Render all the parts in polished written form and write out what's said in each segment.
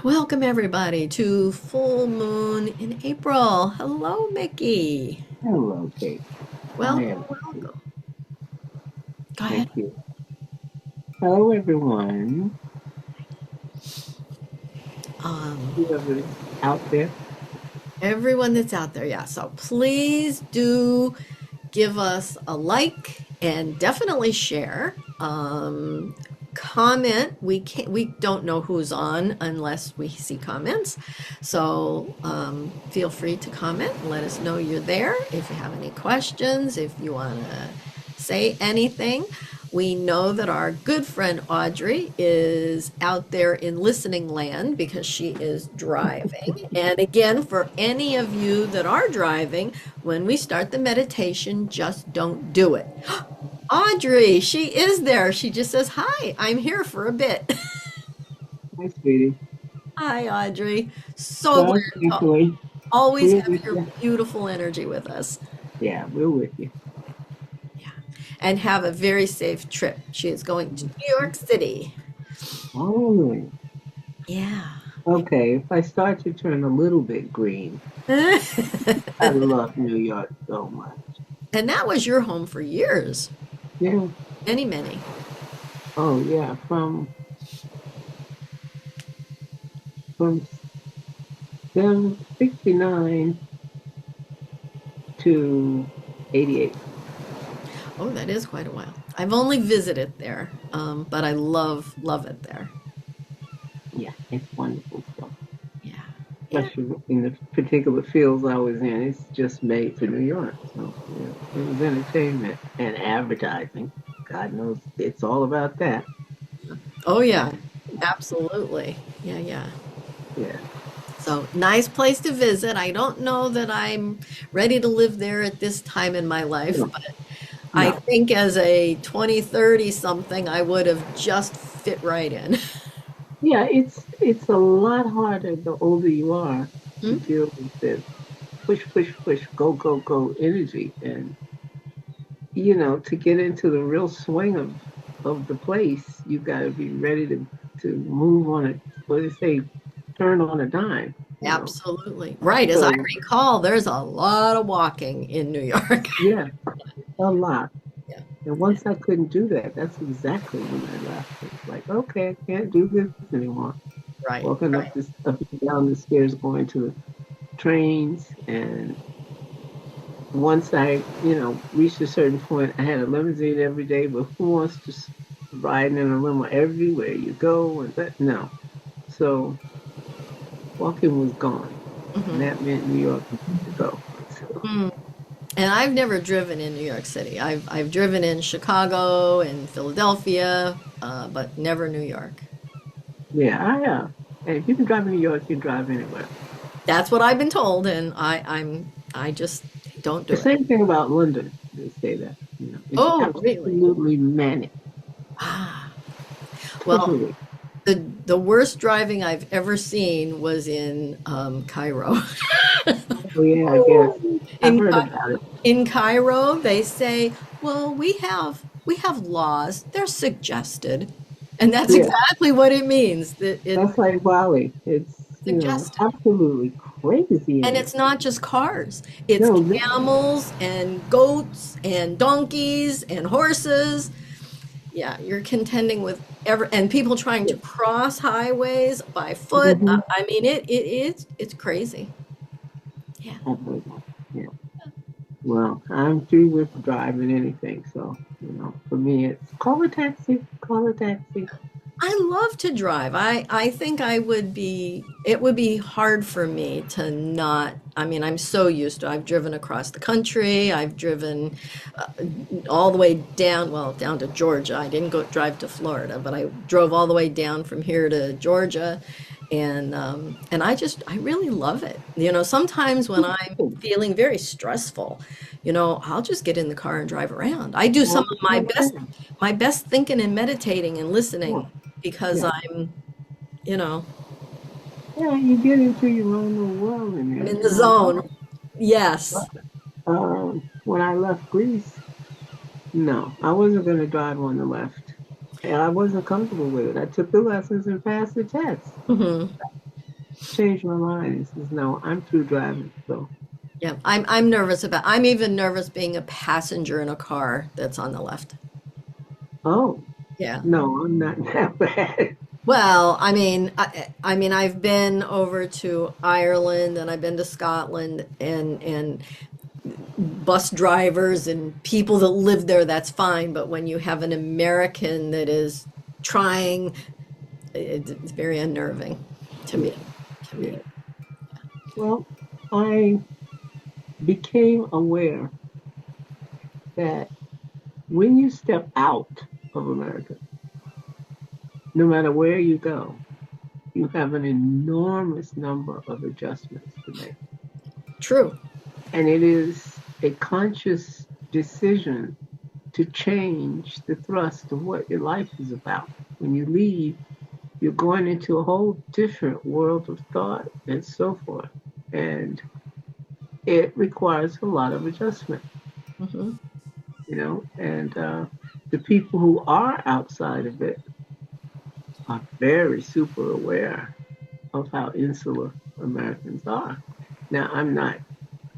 Welcome everybody to Full Moon in April. Hello, Mickey. Hello, Kate. Hi, Welcome, everybody. welcome. Go ahead. Thank you. Hello, everyone. Um, Whoever's out there. Everyone that's out there, yeah. So please do give us a like and definitely share. Comment. We don't know who's on unless we see comments. So feel free to comment and let us know you're there. If you have any questions, if you want to say anything. We know that our good friend Audrey is out there in listening land because she is driving. And again, for any of you that are driving, when we start the meditation, just don't do it. Audrey, she is there. She just says, "Hi, I'm here for a bit." Hi, sweetie. Hi, Audrey. So Well, glad to thankfully, always we're have with your you. beautiful energy with us. Yeah, we're with you. Yeah. And have a very safe trip. She is going to New York City. Oh, Yeah. okay. If I start to turn a little bit green, I love New York so much. And that was your home for years. Yeah. Many, many. Oh, yeah. From 69 to 88. Oh, that is quite a while. I've only visited there, but I love it there. Yeah, it's wonderful stuff. Yeah. Yeah. Especially in the particular fields I was in, it's just made for New York. So, yeah, it was entertainment and advertising. God knows it's all about that. Oh, yeah. Absolutely. Yeah, yeah. Yeah. So nice place to visit. I don't know that I'm ready to live there at this time in my life, No, but I no. think as a 20, 30 something, I would have just fit right in. Yeah, it's a lot harder the older you are to Hmm? deal with the push, push, push, go, go, go energy. And to get into the real swing of the place, you gotta be ready to move on it, what do they say, turn on a dime. Absolutely. Right. As I So recall, there's a lot of walking in New York. yeah, a lot. Yeah. And once I couldn't do that, that's exactly when I left. It's like, okay, I can't do this anymore. Right. Walking Right. up and down the stairs, going to the trains, and once I reached a certain point, I had a limousine every day. But who wants to ride in a limo everywhere you go? And that no. So walking was gone, and Hmm. that meant New York had to go. So Mm. And I've never driven in New York City. I've driven in Chicago and Philadelphia, but never New York. yeah, I have. And if you can drive in New York, you can drive anywhere. That's what I've been told, and I just don't The do it. same thing about London. They say that, it's Oh, really? absolutely manic, Ah. Well, totally. the worst driving I've ever seen was in Cairo. Oh yeah, I guess I've In heard Ca- about it. in Cairo, they say, "Well, we have laws. They're suggested," and that's Yeah, exactly what it means. That it's that's like Bali. It's suggested, absolutely crazy and in it's there. not just cars. It's No, camels and goats and donkeys and horses. Yeah, you're contending with and people trying to cross highways by foot. mm-hmm. I mean, it's crazy. Yeah. I've heard that. Yeah. Well, I'm through with driving anything, so for me, it's call a taxi, call a taxi. I love to drive. I think it would be hard for me to not. I mean, I'm so used to. I've driven across the country. I've driven uh, all the way down, well, down to Georgia. I didn't go drive to Florida, but I drove all the way down from here to Georgia. And I really love it. Sometimes when I'm feeling very stressful, I'll just get in the car and drive around. I do some All of the time. my best thinking and meditating and Yeah, listening because yeah, you know, yeah. You get into your own little world in I'm there, in the and I love zone. it. Yes. When I left Greece, no, I wasn't going to drive on the left. And I wasn't comfortable with it. I took the lessons and passed the test. Hmm. changed my mind. He says, no, I'm through driving. So, Yeah, I'm nervous about. I'm even nervous being a passenger in a car that's on the left. oh, Yeah. no, I'm not that bad. Well, I mean, I've been over to Ireland and I've been to Scotland and bus drivers and people that live there, that's fine. But when you have an American that is trying, it's very unnerving to Yeah, me. To me. yeah. Well, I became aware that when you step out of America, no matter where you go, you have an enormous number of adjustments to make. True. And it is a conscious decision to change the thrust of what your life is about. When you leave, you're going into a whole different world of thought and so forth. And it requires a lot of adjustment, Hmm. and the people who are outside of it are very super aware of how insular Americans are. Now, I'm not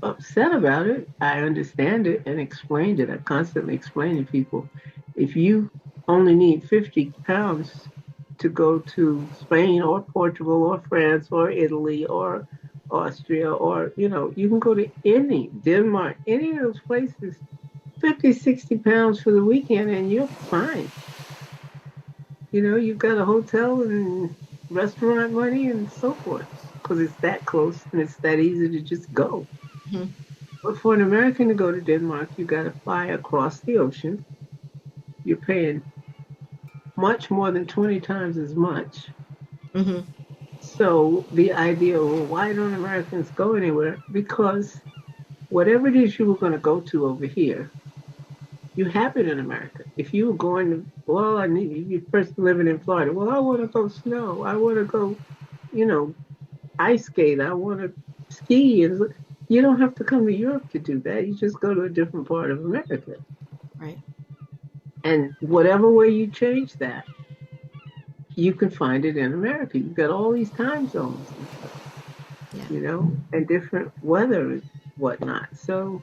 upset about it. I understand it and explained it. I constantly explain to people, if you only need 50 pounds to go to Spain or Portugal or France or Italy or Austria, or you can go to any Denmark, any of those places, 50, 60 pounds for the weekend and you're fine. You've got a hotel and restaurant money and so forth, because it's that close and it's that easy to just go. Hmm. But for an American to go to Denmark, you got to fly across the ocean. You're paying much more than 20 times as much. Hmm. So the idea, well, why don't Americans go anywhere? Because whatever it is you were going to go to over here, you have it in America. If you were going to, well, I need you person living in Florida. Well, I want to go snow. I want to go, you know, ice skate. I want to ski. And you don't have to come to Europe to do that. You just go to a different part of America. Right. And whatever way you change that, you can find it in America. You've got all these time zones and stuff, Yeah. and different weather and whatnot. So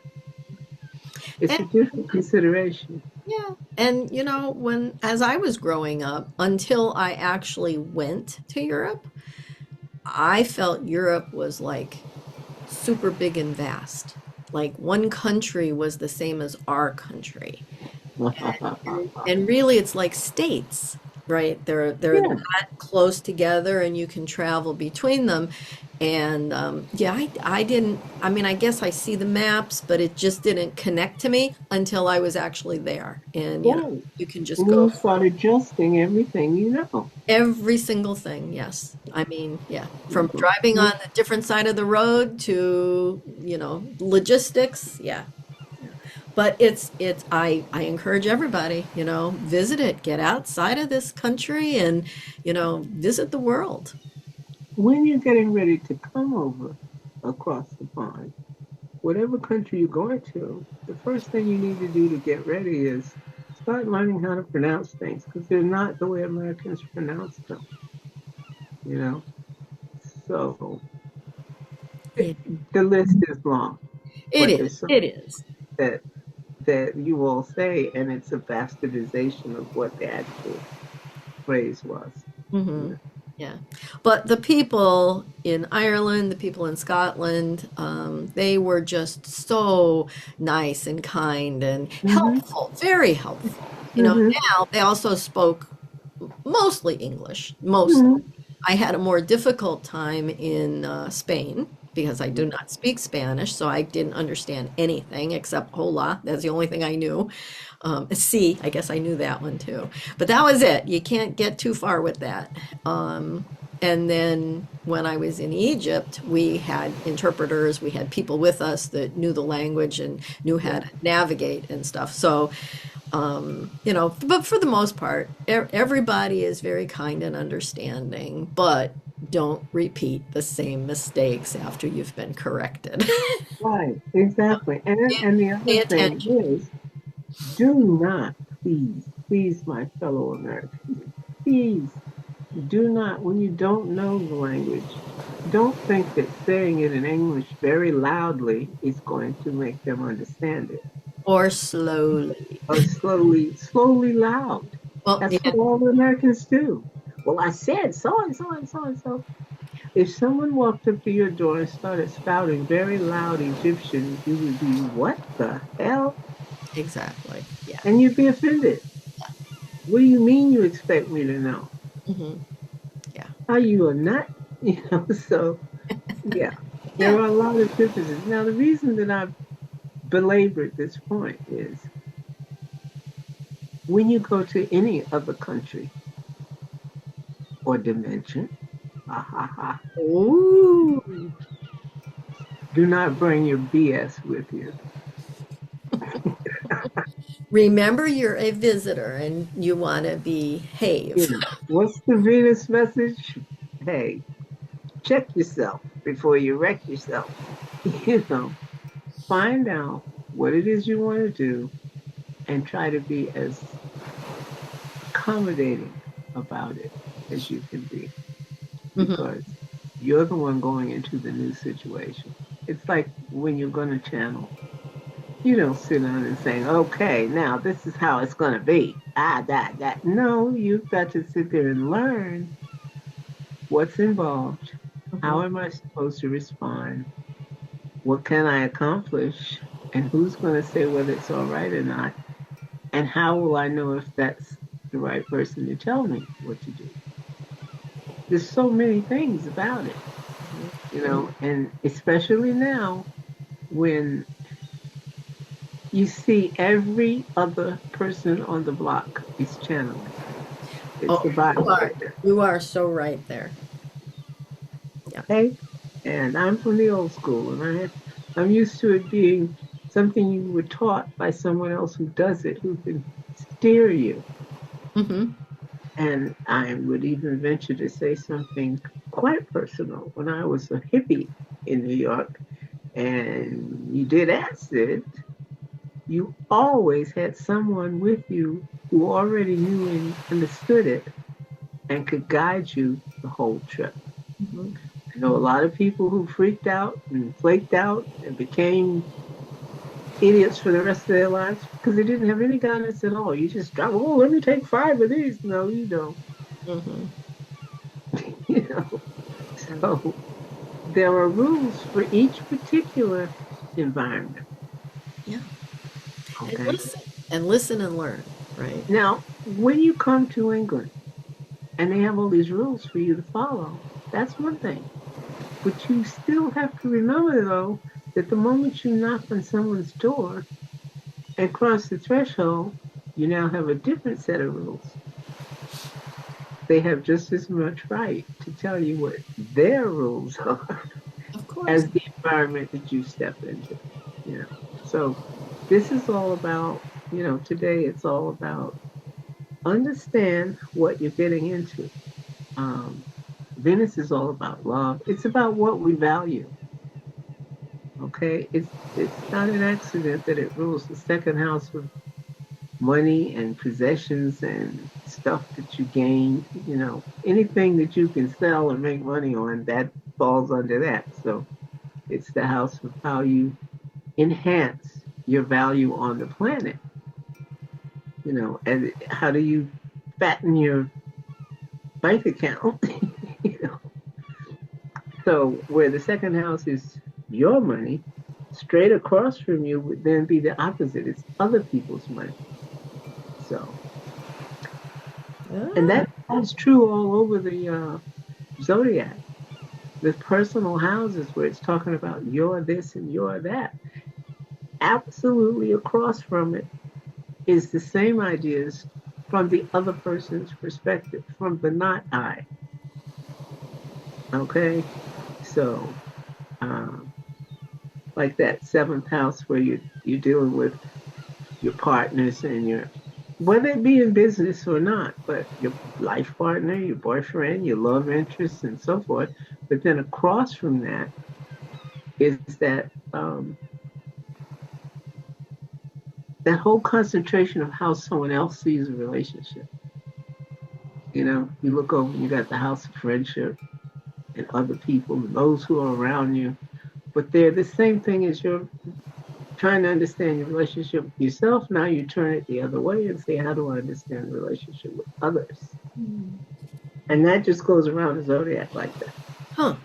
it's And a different consideration. yeah. And when as I was growing up, until I actually went to Europe, I felt Europe was like super big and vast. Like one country was the same as our country. And really it's like states, right? They're Yeah, that close together and you can travel between them. And yeah, I didn't, I mean, I guess I see the maps, but it just didn't connect to me until I was actually there. And, right. you can just And then go you start adjusting everything, every single thing. Yes. I mean, yeah, from driving on the different side of the road to, logistics. Yeah. But I encourage everybody, visit it, get outside of this country and, visit the world. When you're getting ready to come over across the pond, whatever country you're going to, the first thing you need to do to get ready is start learning how to pronounce things, because they're not the way Americans pronounce them, you know? So Yeah. the list is long, It but is. there's some It is. that you will say, and it's a bastardization of what the actual phrase was. You Hmm. know? Yeah. But the people in Ireland, the people in Scotland, they were just so nice and kind and Mm-hmm. helpful, very helpful. Mm-hmm. Now they also spoke mostly English, mostly. Mm-hmm. I had a more difficult time in Spain because I do not speak Spanish, so I didn't understand anything except hola. That's the only thing I knew. See, I guess I knew that one too. But that was it. You can't get too far with that. And then when I was in Egypt, we had interpreters, we had people with us that knew the language and knew how Yeah. to navigate and stuff. So but for the most part, everybody is very kind and understanding, but don't repeat the same mistakes after you've been corrected. Right. Exactly. And the other Pay thing attention. is, do not, please, please, my fellow Americans, please Do not, when you don't know the language, don't think that saying it in English very loudly is going to make them understand it. Or slowly. Or slowly, slowly loud. Well, That's yeah, what all the Americans do. Well, I said so and so and so and so. If someone walked up to your door and started spouting very loud Egyptian, you would be, what the hell? exactly. Yeah. And you'd be offended. What do you mean you expect me to know? Hmm. Yeah. Are you a nut? So yeah, Yeah. there are a lot of differences. Now, the reason that I've belabored this point is when you go to any other country or dimension, ha ha ha, Ooh. do not bring your BS with you. Remember, you're a visitor and you want to behave. What's the Venus message? Hey, check yourself before you wreck yourself. You know, find out what it is you want to do and try to be as accommodating about it as you can be Hmm. because you're the one going into the new situation. It's like when you're going to channel. You don't sit down and say, okay, now this is how it's going to be. Ah, that. No, you've got to sit there and learn what's involved. How Hmm. am I supposed to respond? What can I accomplish? And who's going to say whether it's all right or not? And how will I know if that's the right person to tell me what to do? There's so many things about it, and especially now when you see every other person on the block is channeling. It's Oh, the are, bystander. you are so right there. Yeah. Okay? And I'm from the old school, and I'm used to it being something you were taught by someone else who does it, who can steer you. Hmm. And I would even venture to say something quite personal. When I was a hippie in New York and you did acid, you always had someone with you who already knew and understood it and could guide you the whole trip. Hmm. I know a lot of people who freaked out and flaked out and became idiots for the rest of their lives because they didn't have any guidance at all. You just drop, oh, let me take 5 of these. No, you don't. Hmm. you know. So there are rules for each particular environment. Yeah. And Okay. listen and learn, right? Now, when you come to England and they have all these rules for you to follow, that's one thing. But you still have to remember, though, that the moment you knock on someone's door and cross the threshold, you now have a different set of rules. They have just as much right to tell you what their rules are Of course. as the environment that you step into. You know, so this is all about. Today it's all about understand what you're getting into. Um, Venus is all about love. It's about what we value. Okay, it's not an accident that it rules the second house of money and possessions and stuff that you gain. Anything that you can sell and make money on that falls under that. So it's the house of how you enhance your value on the planet. And how do you fatten your bank account? you know. So where the second house is your money, straight across from you would then be the opposite. It's other people's money. So, and Ah, that's true all over the zodiac. The personal houses where it's talking about you're this and you're that. Absolutely across from it is the same ideas from the other person's perspective, from the not I. Okay, so um, like that seventh house where you're dealing with your partners and your whether it be in business or not, but your life partner, your boyfriend, your love interest, and so forth. But then across from that is that whole concentration of how someone else sees a relationship. You look over and you got the house of friendship and other people and those who are around you. But they're the same thing as you're trying to understand your relationship with yourself. Now you turn it the other way and say, how do I understand the relationship with others? And that just goes around the zodiac like that. Huh.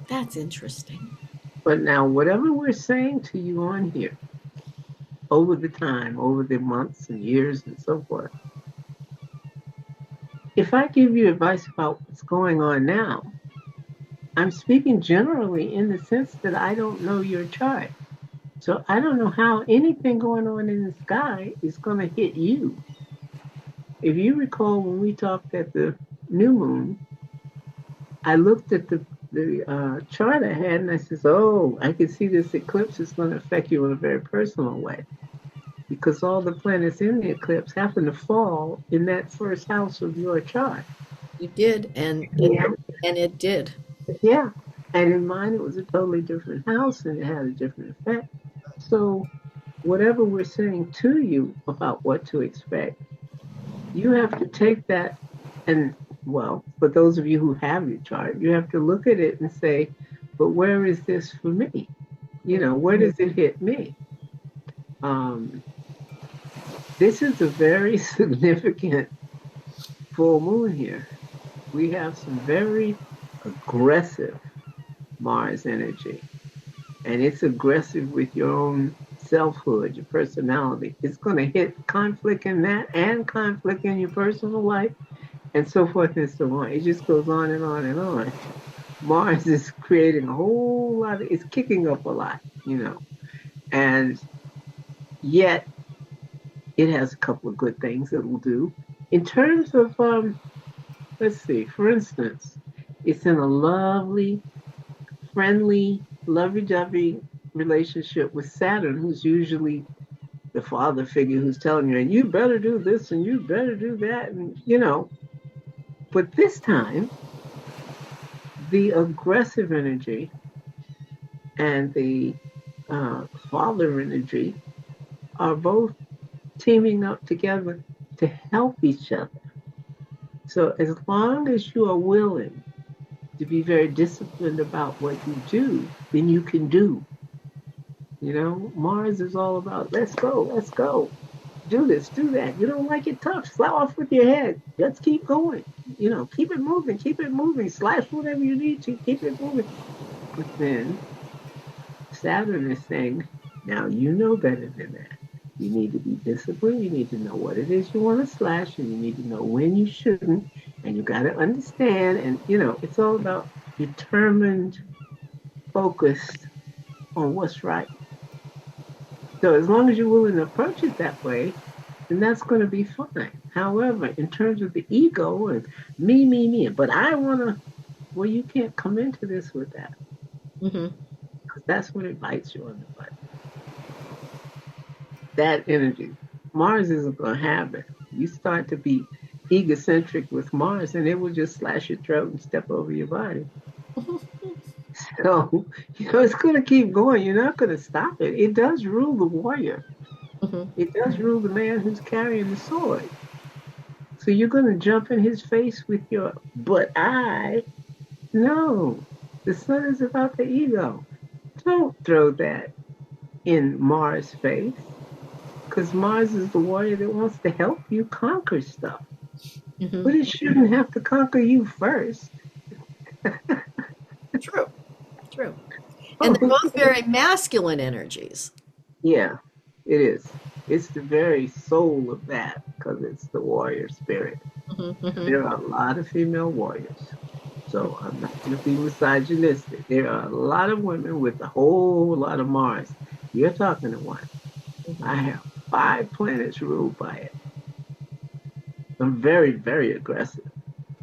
That's interesting. But now, whatever we're saying to you on here, over the time, over the months and years and so forth, if I give you advice about what's going on now, I'm speaking generally in the sense that I don't know your chart. So I don't know how anything going on in the sky is going to hit you. If you recall when we talked at the new moon, I looked at the chart I had and I says, oh, I can see this eclipse is going to affect you in a very personal way because all the planets in the eclipse happen to fall in that first house of your chart. You did, and Yeah. it did. Yeah. And in mine, it was a totally different house and it had a different effect. So, whatever we're saying to you about what to expect, you have to take that and, well, for those of you who have your chart, you have to look at it and say, but where is this for me? Where does it hit me? Um, this is a very significant full moon here. We have some very aggressive Mars energy, and it's aggressive with your own selfhood, your personality. It's going to hit conflict in that and conflict in your personal life, and so forth and so on. It just goes on and on and on. Mars is creating a whole lot, it's kicking up a lot. And yet it has a couple of good things it will do. In terms of, let's see, for instance, it's in a lovely, friendly, lovey-dovey relationship with Saturn, who's usually the father figure who's telling you, and you better do this and you better do that, and. But this time, the aggressive energy and the father energy are both teaming up together to help each other. So as long as you are willing to be very disciplined about what you do, then you can do. Mars is all about let's go, do this, do that. You don't like it tough, slap off with your head. Let's keep going. Keep it moving, slash whatever you need to, keep it moving. But then Saturn is saying, now you know better than that. You need to be disciplined. You need to know what it is you want to slash, and you need to know when you shouldn't. And you got to understand. And, it's all about determined, focused on what's right. So as long as you're willing to approach it that way, then that's going to be fine. However, in terms of the ego and me, but I want to, well, you can't come into this with that. Mm-hmm. Because that's when it bites you on the butt. That energy. Mars isn't going to have it. You start to be egocentric with Mars, and it will just slash your throat and step over your body. So, it's going to keep going. You're not going to stop it. It does rule the warrior. Mm-hmm. It does rule the man who's carrying the sword. So you're going to jump in his face with your, but I, no. The sun is about the ego. Don't throw that in Mars' face. Because Mars is the warrior that wants to help you conquer stuff. Mm-hmm. But it shouldn't have to conquer you first. True. And they're both very masculine energies. Yeah, it is. It's the very soul of that because it's the warrior spirit. Mm-hmm. There are a lot of female warriors. So I'm not going to be misogynistic. There are a lot of women with a whole lot of Mars. You're talking to one. I have 5 planets ruled by it. I'm very, very aggressive,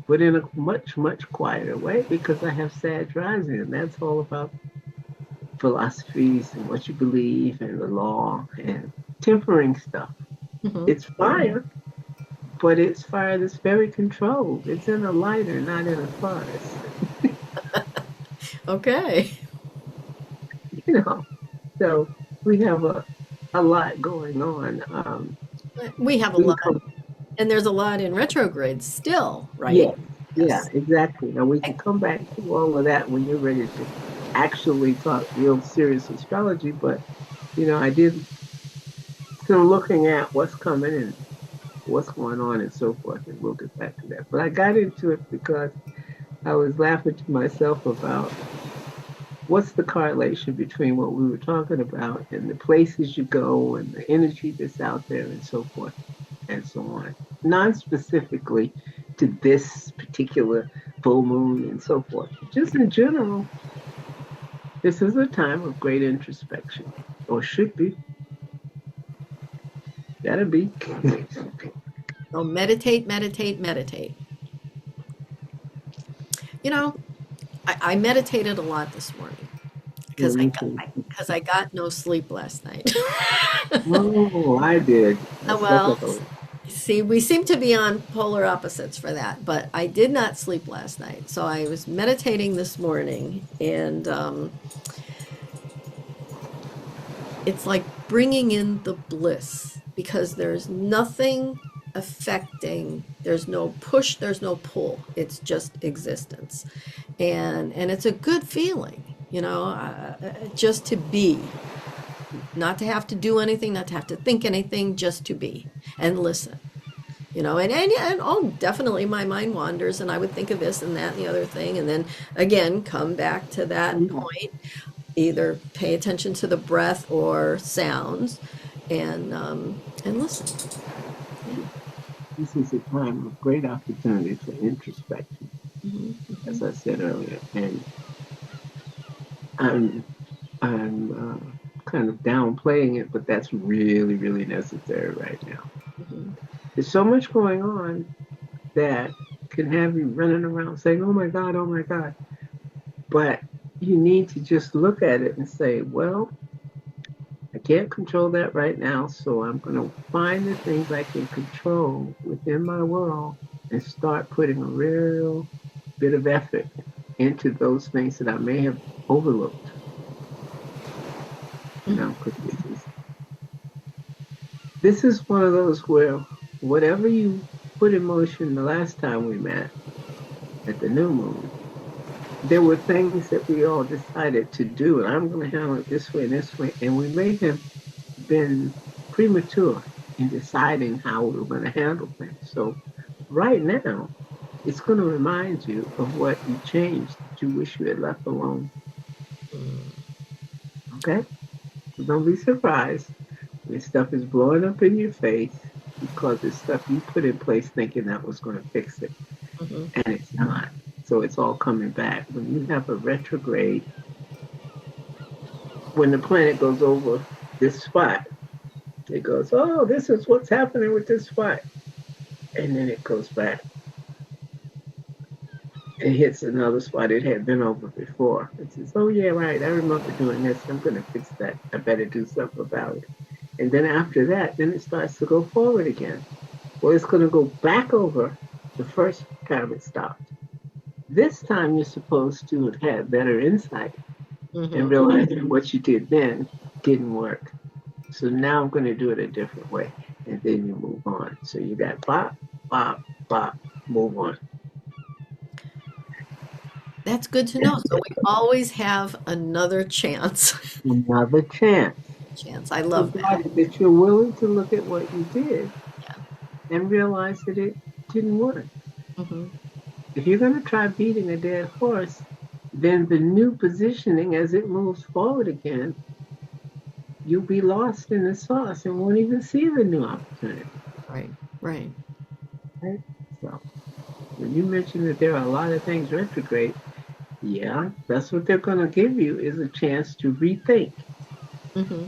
but in a much, much quieter way because I have Sag rising, and that's all about philosophies and what you believe and the law and tempering stuff. Mm-hmm. It's fire, but it's fire that's very controlled. It's in a lighter, not in a forest. Okay. So we have a lot going on. We have a lot. And there's a lot in retrograde still, right? Yes, yeah, Yes. exactly. Now we can come back to all of that when you're ready to actually talk real serious astrology. But I did some looking at what's coming and what's going on and so forth, and we'll get back to that. But I got into it because I was laughing to myself about what's the correlation between what we were talking about and the places you go and the energy that's out there and so forth and so on. Non-specifically to this particular full moon and so forth. Just in general, this is a time of great introspection, or should be. Gotta be. So meditate, meditate, meditate. You know, I meditated a lot this morning Yeah, because me too. I got no sleep last night. Oh, I did. I slept Well, like a. see, we seem to be on polar opposites for that, but I did not sleep last night. So I was meditating this morning, and it's like bringing in the bliss because there's nothing affecting, there's no push, there's no pull. It's just existence. And it's a good feeling, just to be, not to have to do anything, not to have to think anything, just to be and listen. And oh, definitely my mind wanders and I would think of this and that and the other thing. And then again, come back to that point, either pay attention to the breath or sounds and listen. Yeah. This is a time of great opportunity for introspection, Hmm. as I said earlier, and I'm kind of downplaying it, but that's really, really necessary right now. Hmm. There's so much going on that can have you running around saying, "Oh my God, oh my God," but you need to just look at it and say, "Well, I can't control that right now, so I'm going to find the things I can control within my world and start putting a real bit of effort into those things that I may have overlooked." Hmm. Because this is one of those where whatever you put in motion the last time we met at the new moon, there were things that we all decided to do, and I'm going to handle it this way, and we may have been premature in deciding how we were going to handle things. So right now, it's going to remind you of what you changed that you wish you had left alone. Okay? So don't be surprised when stuff is blowing up in your face because it's stuff you put in place thinking that was going to fix it, Hmm. and it's not. So it's all coming back. When you have a retrograde, when the planet goes over this spot, it goes, oh, this is what's happening with this spot. And then it goes back and hits another spot it had been over before. It says, oh, yeah, right. I remember doing this. I'm going to fix that. I better do something about it. And then after that, then it starts to go forward again. Well, it's going to go back over the first time it stopped. This time you're supposed to have had better insight and Hmm. realize that what you did then didn't work. So now I'm going to do it a different way. And then you move on. So you got bop, bop, bop, move on. That's good to know. So we always have another chance. Another chance, Chance. I love that. provided that you're willing to look at what you did Yeah. and realize that it didn't work. Hmm. If you're going to try beating a dead horse, then the new positioning as it moves forward again, you'll be lost in the sauce and won't even see the new opportunity. Right. Right. Right? So when you mention that there are a lot of things retrograde, yeah, that's what they're going to give you is a chance to rethink Hmm.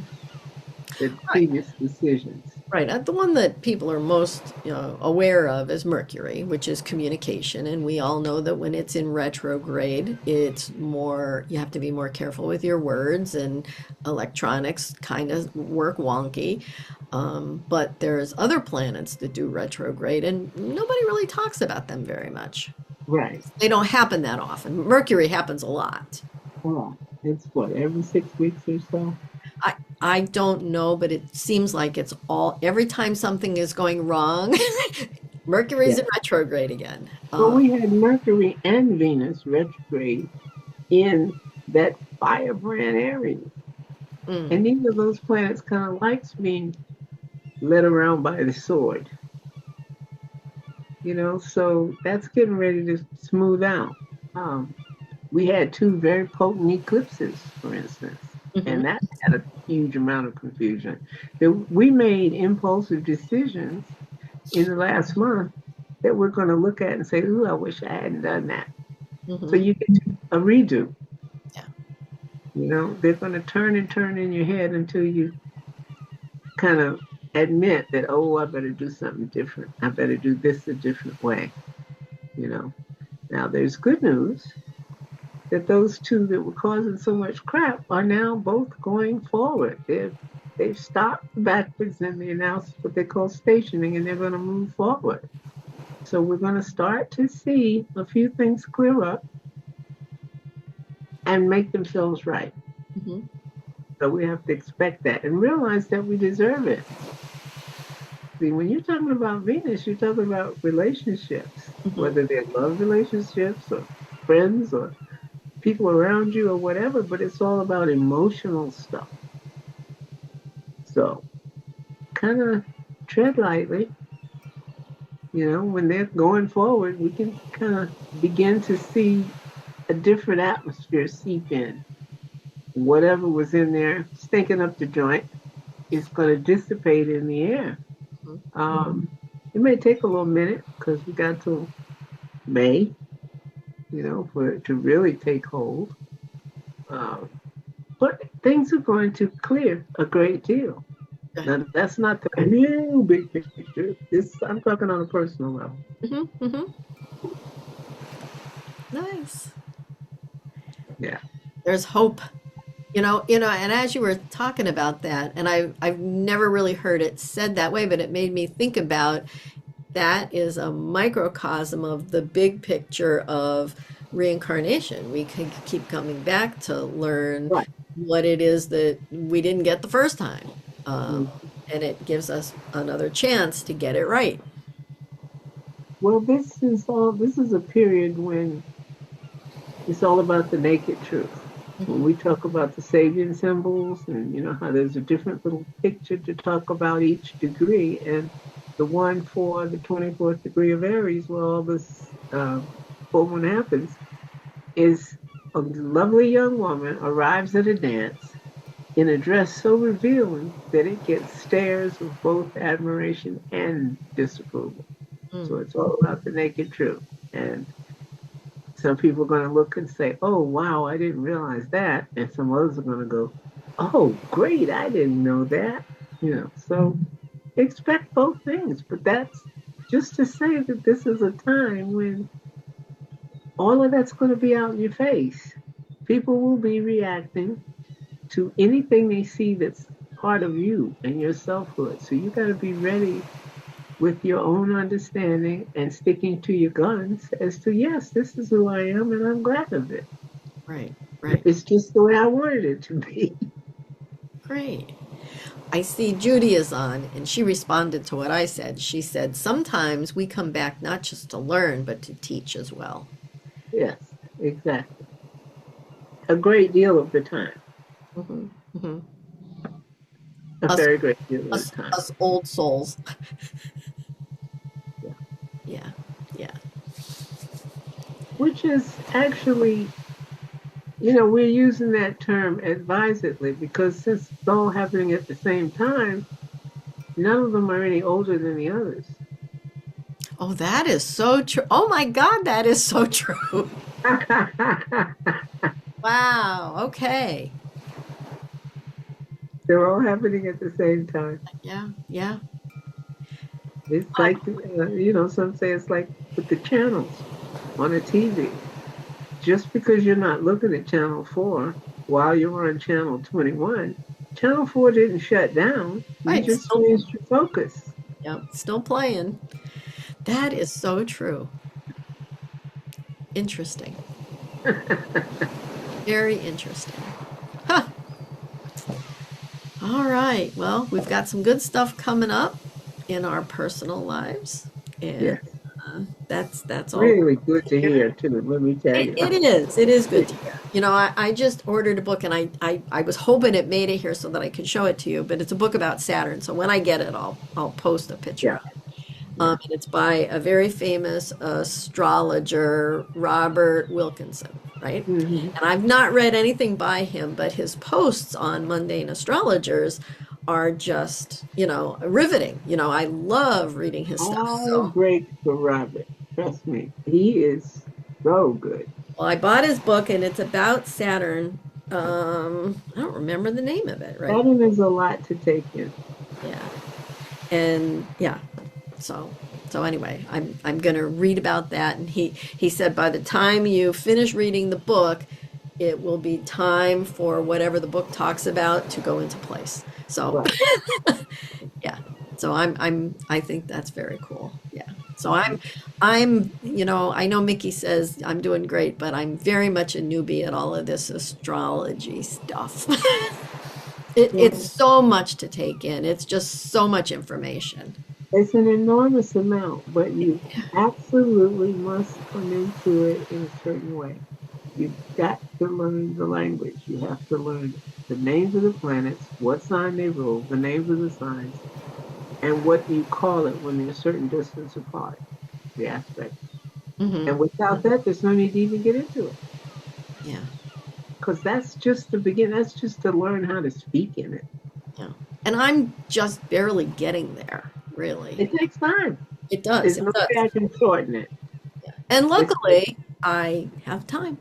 the Right. previous decisions. Right. The one that people are most, aware of is Mercury, which is communication. And we all know that when it's in retrograde, it's more, you have to be more careful with your words, and electronics kind of work wonky. But there's other planets that do retrograde, and nobody really talks about them very much. Right. They don't happen that often. Mercury happens a lot. Oh, it's what, every 6 weeks or so? I don't know, but it seems like it's all every time something is going wrong, Mercury's Yeah. in retrograde again. Well, we had Mercury and Venus retrograde in that firebrand Aries. Mm, And neither of those planets kind of likes being led around by the sword, so that's getting ready to smooth out. Um, we had two very potent eclipses, for instance, mhm, and that had a huge amount of confusion. We made impulsive decisions in the last month that we're going to look at and say, "Ooh, I wish I hadn't done that." So mhm. you get a redo. Yeah. They're going to turn and turn in your head until you kind of admit that, oh, I better do something different. I better do this a different way. You know. Now, there's good news that those two that were causing so much crap are now both going forward. They've stopped backwards and they announced what they call stationing, and they're going to move forward. So we're going to start to see a few things clear up and make themselves right. Mhm, So we have to expect that and realize that we deserve it. See, when you're talking about Venus, you're talking about relationships, mhm. whether they're love relationships or friends or people around you or whatever, but it's all about emotional stuff. So kind of tread lightly. When they're going forward, we can kind of begin to see a different atmosphere seep in. Whatever was in there stinking up the joint is going to dissipate in the air. Mhm. Um, it may take a little minute because we got till May, for it to really take hold. Um, but things are going to clear a great deal. Good. Now, that's not the real big picture. I'm talking on a personal level. Mhm, mhm. Nice. Yeah. There's hope. And as you were talking about that, and I've never really heard it said that way, but it made me think about that is a microcosm of the big picture of reincarnation. We can keep coming back to learn Right. what it is that we didn't get the first time. Um, Mhm. and it gives us another chance to get it right. Well, this is a period when it's all about the naked truth. When Hmm. we talk about the Sabian symbols and how there's a different little picture to talk about each degree, and the one for the 24th degree of Aries, where all this full moon happens, is a lovely young woman arrives at a dance in a dress so revealing that it gets stares of both admiration and disapproval. So Mm. it's all about the naked truth. And some people are going to look and say, oh, wow, I didn't realize that. And some others are going to go, oh, great, I didn't know that. So expect both things. But that's just to say that this is a time when all of that's going to be out in your face. People will be reacting to anything they see that's part of you and your selfhood. So you got to be ready with your own understanding and sticking to your guns as to, yes, this is who I am and I'm glad of it. Right, right. It's just the way I wanted it to be. Great. I see Judy is on, and she responded to what I said. She said, sometimes we come back not just to learn, but to teach as well. Yes, exactly. A great deal of the time. Hmm. Hmm. A Us, very great deal of the us, time. us old souls. Yeah. Yeah, yeah. Which is actually, we're using that term advisedly because since it's all happening at the same time, none of them are any older than the others. Oh, that is so true. Oh my God, that is so true. Wow. Okay. They're all happening at the same time. Yeah, yeah. It's I, like, some say it's like with the channels on a TV. Just because you're not looking at channel 4 while you're on channel 21, channel 4 didn't shut down. You right. just Still, changed your focus. yeah, still playing. That is so true. Interesting. Very interesting. Huh. All right. Well, we've got some good stuff coming up in our personal lives. And Yes. that's all Really good to to hear. hear too, let me tell you. It is good to hear. I just ordered a book and I was hoping it made it here so that I could show it to you, but it's a book about Saturn. So when I get it, I'll post a picture Yeah, of it. yeah. And it's by a very famous astrologer, Robert Wilkinson, right? Hmm. And I've not read anything by him, but his posts on mundane astrologers are just, riveting. I love reading his stuff. All So, breaks for Robert. Trust me, he is so good. well, I bought his book and it's about Saturn. I don't remember the name of it, right? Saturn is a lot to take in. Yeah. And yeah, so anyway, I'm gonna read about that. And he said by the time you finish reading the book, it will be time for whatever the book talks about to go into place. So Right. yeah, so I think that's very cool. Yeah. So Mhm. I know Mickey says I'm doing great, but I'm very much a newbie at all of this astrology stuff. It's Well, so much to take in. It's just so much information. it's an enormous amount, but you absolutely must come into it in a certain way. You've got to learn the language. You have to learn the names of the planets, what sign they rule, the names of the signs, and what you call it when they're a certain distance apart, the aspects. Hmm. And without that, there's no need to even get into it. Yeah, Because that's just the beginning. That's just to learn how to speak in it. yeah. And I'm just barely getting there, really. It takes time. It does, There's it no way does. I can shorten it. And It's luckily, I have time.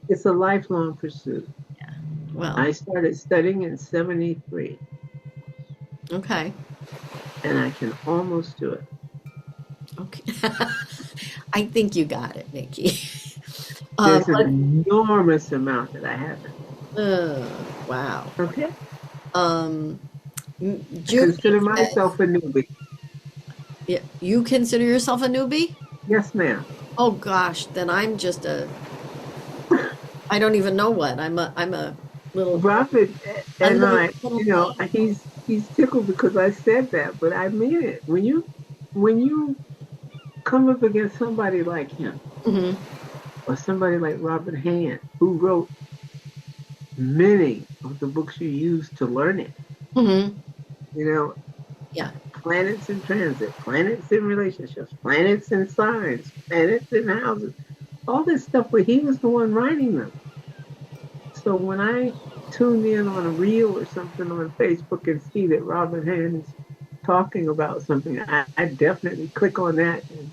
it's a lifelong pursuit. Well, I started studying in '73, okay. and I can almost do it. Okay. I think you got it, Nikki. There's an But enormous amount that I haven't. wow. Okay, Um, I Judy consider says, myself a newbie. yeah, you consider yourself a newbie? Yes, ma'am. Oh gosh, then I'm just I don't even know what. I'm a little Robert a and little, I, little he's tickled because I said that, but I mean it. When you come up against somebody like him hmm or somebody like Robert Hand, who wrote many of the books you use to learn it, hmm you know, Yeah. planets in transit, planets in relationships, planets in signs, planets in houses, all this stuff, but he was the one writing them. So when I tune in on a reel or something on Facebook and see that Robin Hand is talking about something, I definitely click on that and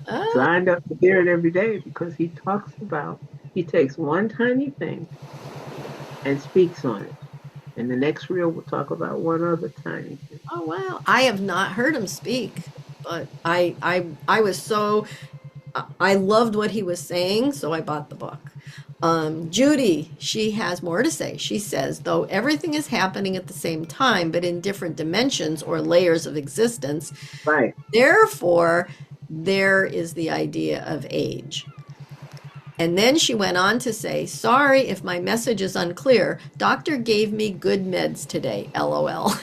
Oh, signed up to hear it every day because he takes one tiny thing and speaks on it. And the next reel will talk about one other tiny thing. oh wow. I have not heard him speak, but I was so I loved what he was saying, so I bought the book. Judy, she has more to say. She says, though everything is happening at the same time, but in different dimensions or layers of existence, Right. therefore, there is the idea of age. And then she went on to say, sorry if my message is unclear. Doctor gave me good meds today, LOL.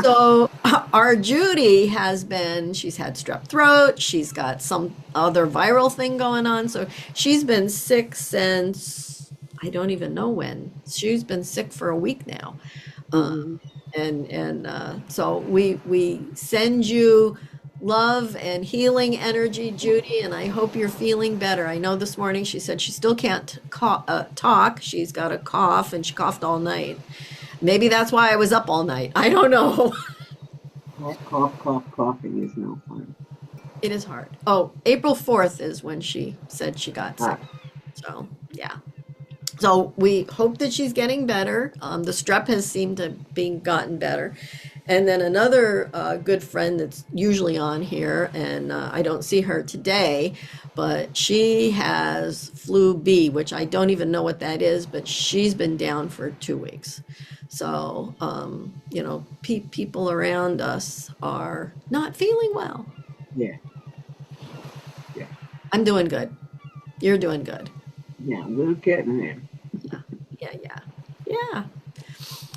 So our Judy she's had strep throat. She's got some other viral thing going on. So she's been sick since I don't even know when. She's been sick for a week now. Uh, Mm-hmm. and so we send you love and healing energy, Judy, and I hope you're feeling better. I know this morning she said she still can't talk. She's got a cough and she coughed all night. Maybe that's why I was up all night. I don't know. Cough, cough, cough, coughing is no fun. It is hard. Oh, April 4th is when she said she got sick. Ah, So, yeah. So we hope that she's getting better. The strep has seemed to be gotten better. And then another good friend that's usually on here, and I don't see her today, but she has flu B, which I don't even know what that is, but she's been down for 2 weeks. So, people around us are not feeling well. yeah, yeah, I'm doing good. You're doing good. yeah. We're getting there. Yeah, yeah, yeah. Yeah.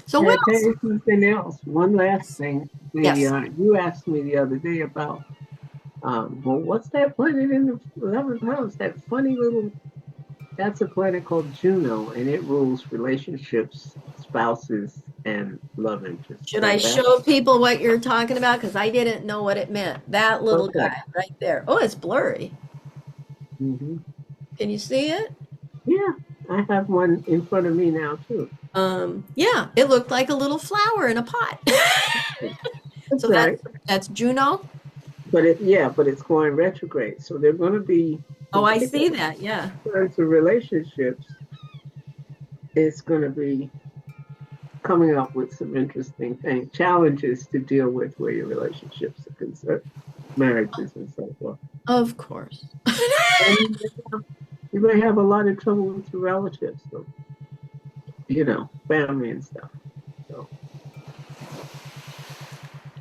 So Can what I tell else? you something else? One last thing. Yes. You asked me the other day about Well, what's that planet in the 11th house? That funny little, that's a planet called Juno, and it rules relationships, spouses, and love interests. Should I So that's show people what you're talking about? Because I didn't know what it meant. That little okay. guy right there. Oh, it's blurry. Hmm. Can you see it? Yeah, I have one in front of me now, too. Yeah, it looked like a little flower in a pot. That's So right. that's Juno. But it's going retrograde. So they're going to be, Oh, I see particularly that. Yeah. in terms of relationships, it's going to be coming up with some interesting things, challenges to deal with where your relationships are concerned, marriages and so forth. Of course. And you may have a lot of trouble with your relatives, so family and stuff. So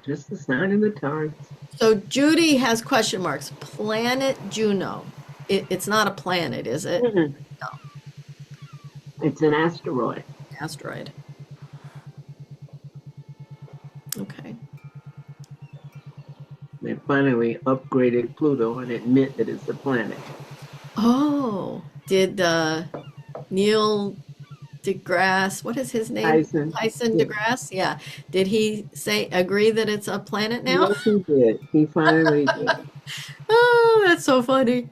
just a sign in the times. So Judy has question marks. Planet Juno. It's not a planet, is it? Mhm. No, It's an asteroid. asteroid. Okay. They finally upgraded Pluto and admit that it's a planet. Oh, did Neil deGrasse, what is his name? Tyson. Tyson Yeah. deGrasse? Yeah. Did he agree that it's a planet now? Yes, he did. He finally did. Oh, that's so funny.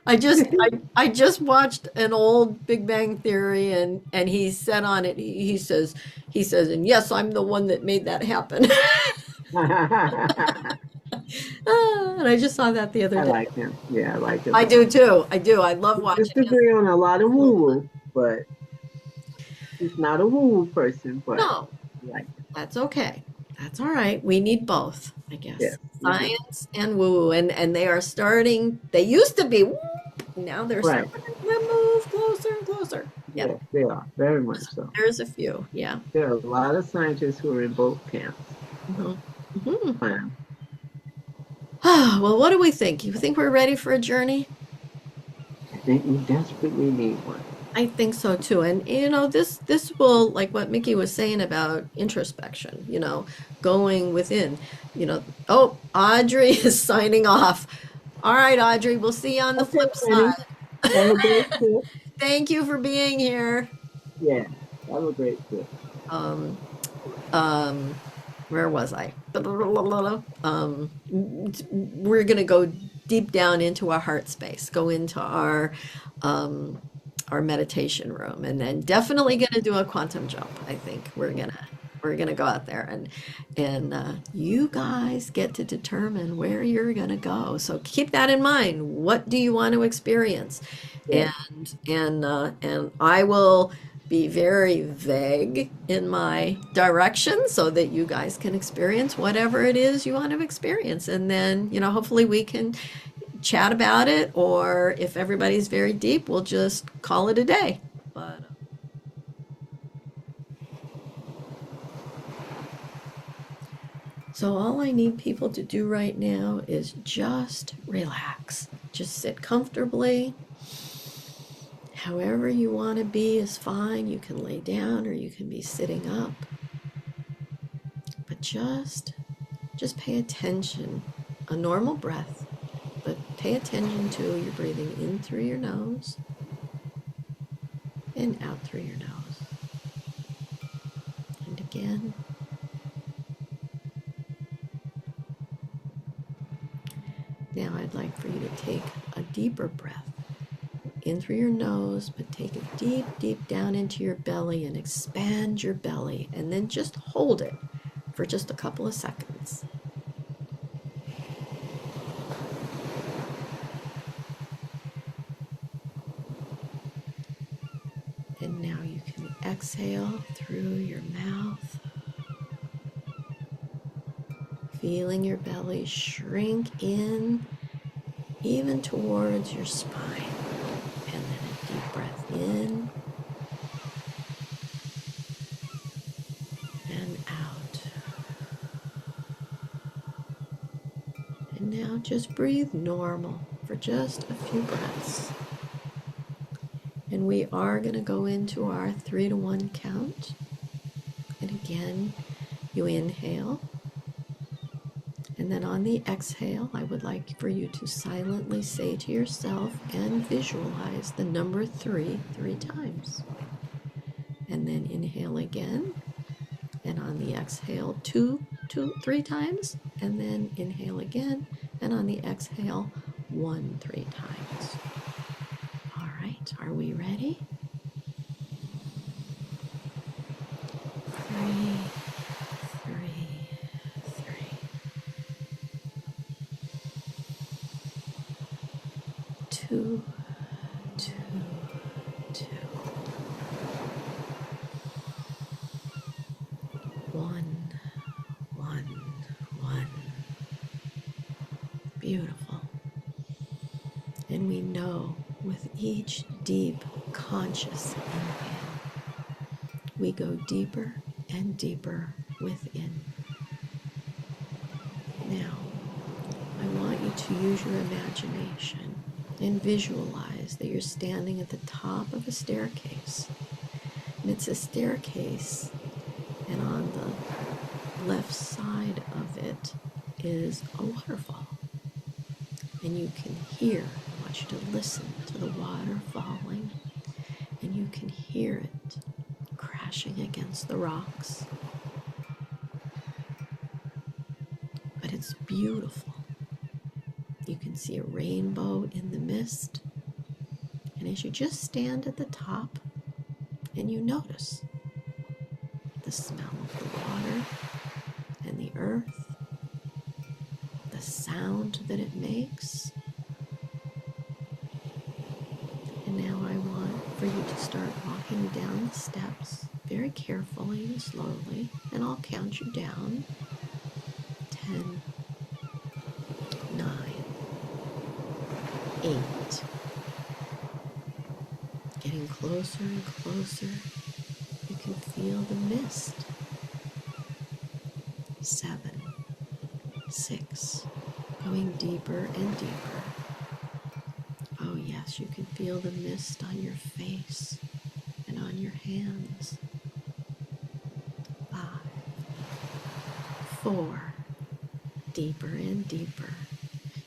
I just watched an old Big Bang Theory and he said on it he says and yes, I'm the one that made that happen. I And I just saw that the other day. like him. Yeah, I like him I a do lot. too. I do. I love We watching him. disagree on a lot of woo-woo, but he's not a woo-woo person, but No, I like him. that's okay. That's all right. We need both, I guess. Yes, we do. Science and woo, and they are starting. They used to be, woo, now they're Right. starting to move closer and closer. Yeah, Yes, they are. Very much so. there's a few. Yeah. There are a lot of scientists who are in both camps. hmm So, hmm fine. Well, what do we think? You think we're ready for a journey? I think we desperately need one. I think so too. And this will, like what Mickey was saying about introspection, going within, oh, Audrey is signing off. All right, Audrey, we'll see you on the Okay, flip Penny. side. Have a great trip. Thank you for being here. Yeah, have a great trip. Um, um, where was I? We're gonna go deep down into our heart space, go into um, our meditation room, and then definitely gonna do a quantum jump. I think we're gonna go out there and you guys get to determine where you're gonna go. So keep that in mind. What do you want to experience? Yes. And I will be very vague in my direction so that you guys can experience whatever it is you want to experience. And then, hopefully we can chat about it, or if everybody's very deep, we'll just call it a day. But so all I need people to do right now is just relax. Just sit comfortably. However you want to be is fine. You can lay down or you can be sitting up. But just pay attention. A normal breath, but pay attention to your breathing in through your nose and out through your nose. And again. Now I'd like for you to take a deeper breath in through your nose, but take it deep, deep down into your belly and expand your belly, and then just hold it for just a couple of seconds. And now you can exhale through your mouth, feeling your belly shrink in even towards your spine. And then a deep breath in and out. And now just breathe normal for just a few breaths. And we are going to go into our 3 to 1 count. And again, you inhale. And And then on the exhale, I would like for you to silently say to yourself and visualize the number 3 times. And then inhale again. And on the exhale, 3 times. And then inhale again. And on the exhale, 1 3 times. All right, are we ready? 3 3 3. 2 2 2. 1 1 1. Beautiful. And we know with each deep conscious inhale, we go deeper and deeper within. Now, I want you to use your imagination and visualize that you're standing at the top of a staircase. And it's a staircase, and on the left side of it is a waterfall. And you can hear, I want you to listen to the water falling, and you can hear it crashing against the rocks. But it's beautiful. You can see a rainbow in the mist. And as you just stand at the top and you notice the smell of the water and the earth, the sound that it makes. And now I want for you to start walking down the steps very carefully and slowly, and I'll count you down. 10, 9, 8. Getting closer and closer. You can feel the mist. 7, 6. Going deeper and deeper. Oh yes, you can feel the mist on your face and on your hands. 5, 4. Deeper and deeper.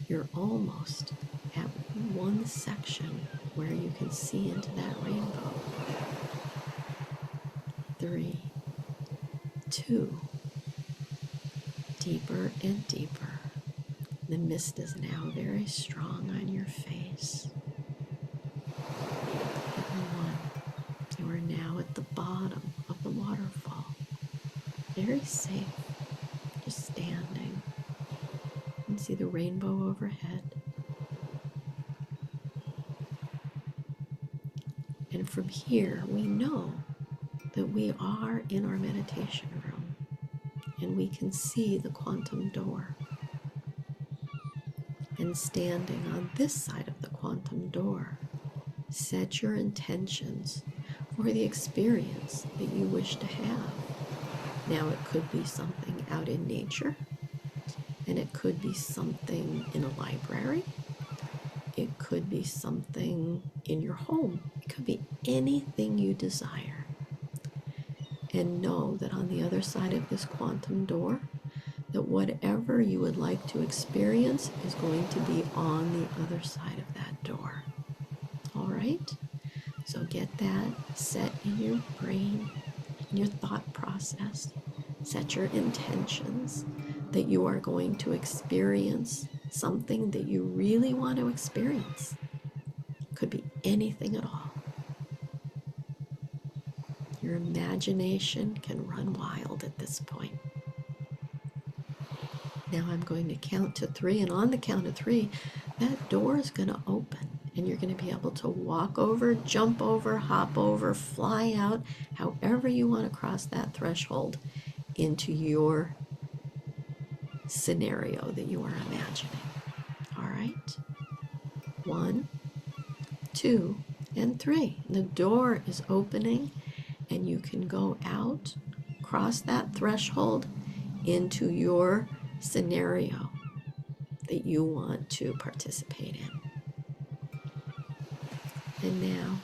You're almost at one section where you can see into that rainbow. 3, 2. Deeper and deeper. The mist is now very strong on your face. And 1. You are now at the bottom of the waterfall. Very safe. Just standing. And see the rainbow overhead. And from here, we know that we are in our meditation room. And we can see the quantum door. And standing on this side of the quantum door, set your intentions for the experience that you wish to have. Now, it could be something out in nature, and it could be something in a library. It could be something in your home. It could be anything you desire. And know that on the other side of this quantum door, that whatever you would like to experience is going to be on the other side of that door. All right? So get that set in your brain, in your thought process. Set your intentions that you are going to experience something that you really want to experience. Could be anything at all. Your imagination can run wild at this point. Now I'm going to count to 3, and on the count of 3, that door is going to open, and you're going to be able to walk over, jump over, hop over, fly out, however you want to cross that threshold into your scenario that you are imagining. All right? 1, 2, and 3. The door is opening, and you can go out, cross that threshold into your scenario that you want to participate in. And now,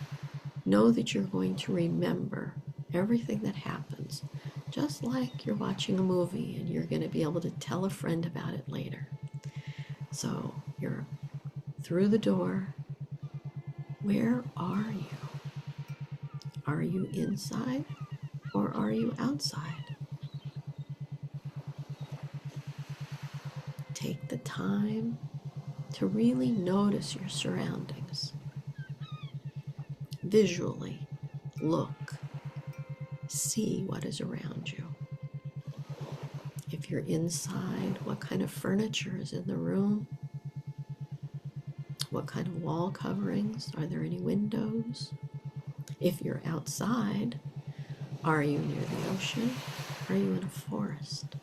know that you're going to remember everything that happens just like you're watching a movie and you're going to be able to tell a friend about it later. So you're through the door. Where are you? Are you inside or are you outside? Take the time to really notice your surroundings. Visually look, see what is around you. If you're inside, what kind of furniture is in the room? What kind of wall coverings? Are there any windows? If you're outside, are you near the ocean? Are you in a forest?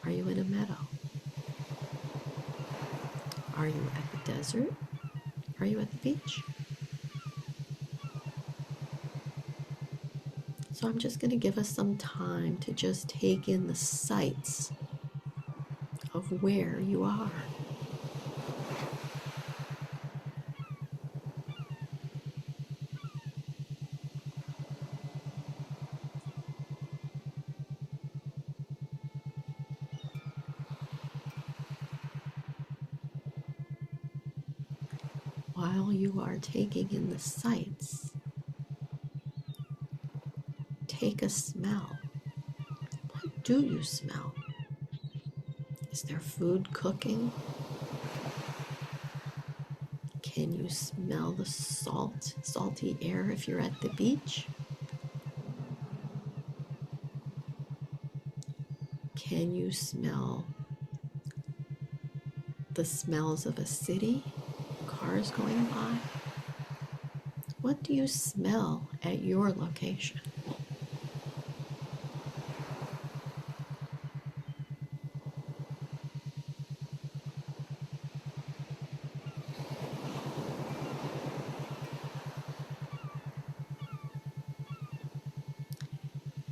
Are you in a meadow? Are you at the desert? Are you at the beach? So I'm just going to give us some time to just take in the sights of where you are. While you are taking in the sights, take a smell. What do you smell? Is there food cooking? Can you smell the salty air if you're at the beach? Can you smell the smells of a city? Cars going by? What do you smell at your location?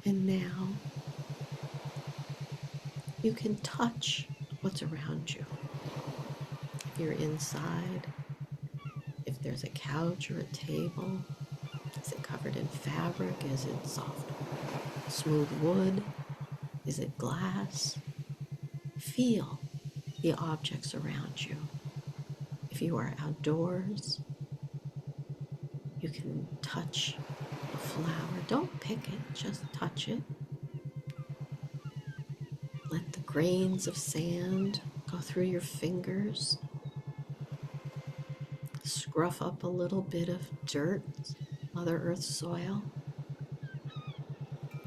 And now you can touch what's around you. If you're inside, if there's a couch or a table, is it covered in fabric? Is it soft, smooth wood? Is it glass? Feel the objects around you. If you are outdoors, you can touch a flower. Don't pick it, just touch it. Let the grains of sand go through your fingers. Scruff up a little bit of dirt, Mother Earth soil.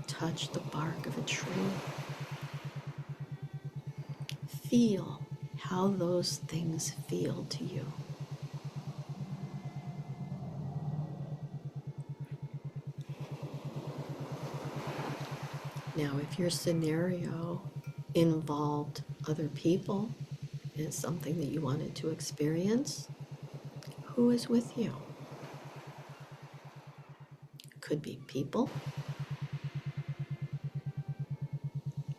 Touch the bark of a tree. Feel how those things feel to you. Now, if your scenario involved other people and something that you wanted to experience, who is with you? Could be people,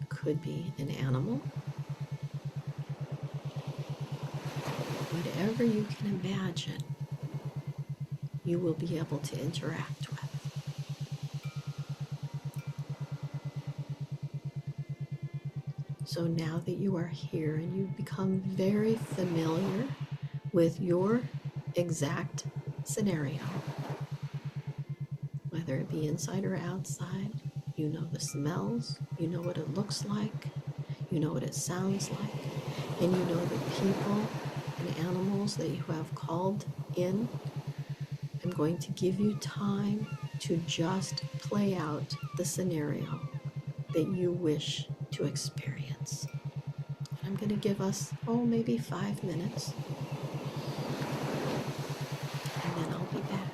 could be an animal, whatever you can imagine, you will be able to interact with. So now that you are here and you've become very familiar with your exact scenario, whether it be inside or outside, you know the smells, you know what it looks like, you know what it sounds like, and you know the people and animals that you have called in. I'm going to give you time to just play out the scenario that you wish to experience. I'm going to give us, maybe 5 minutes, and then I'll be back.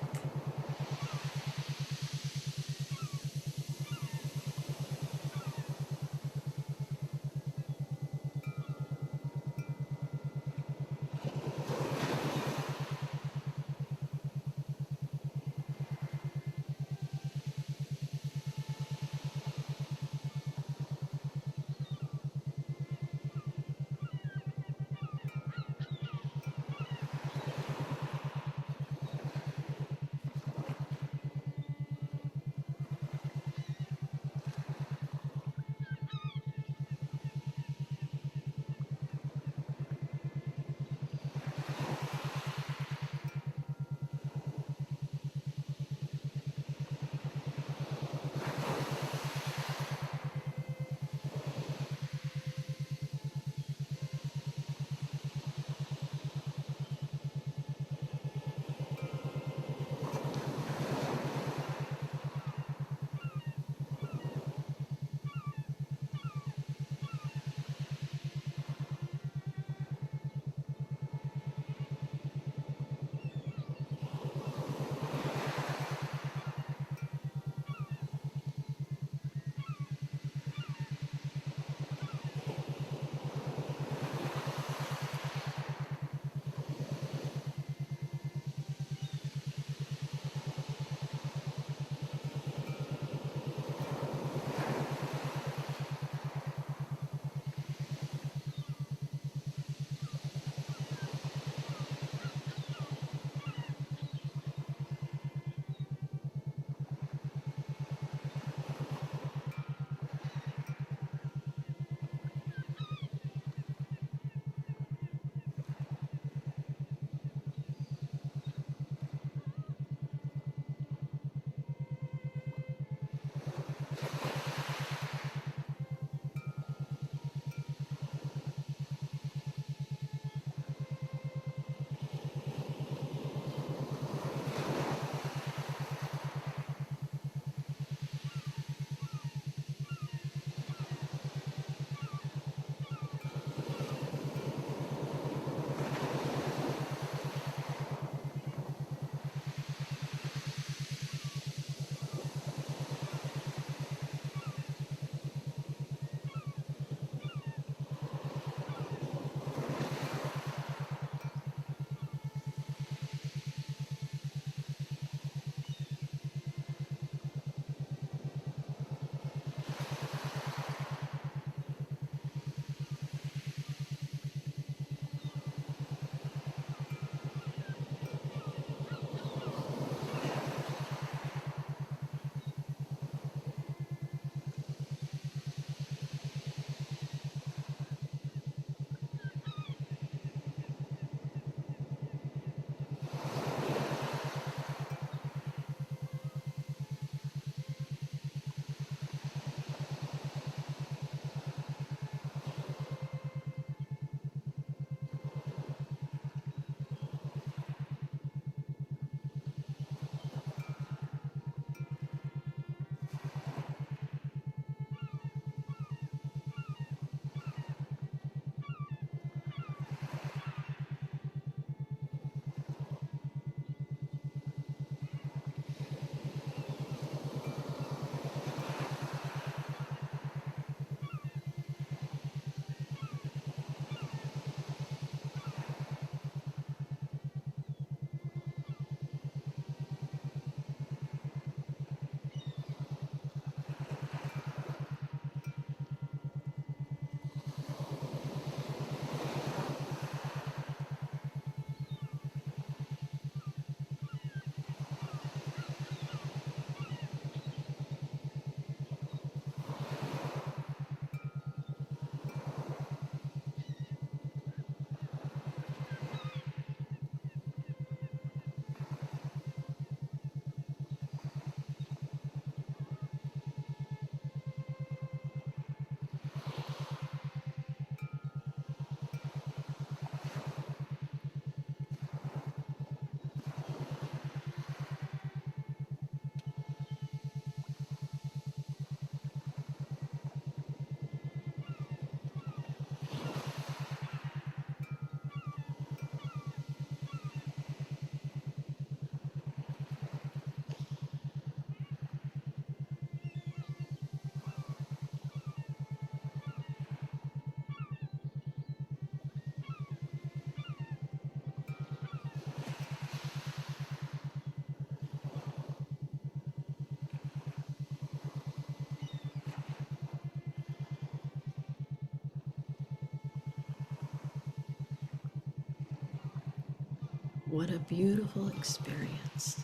What a beautiful experience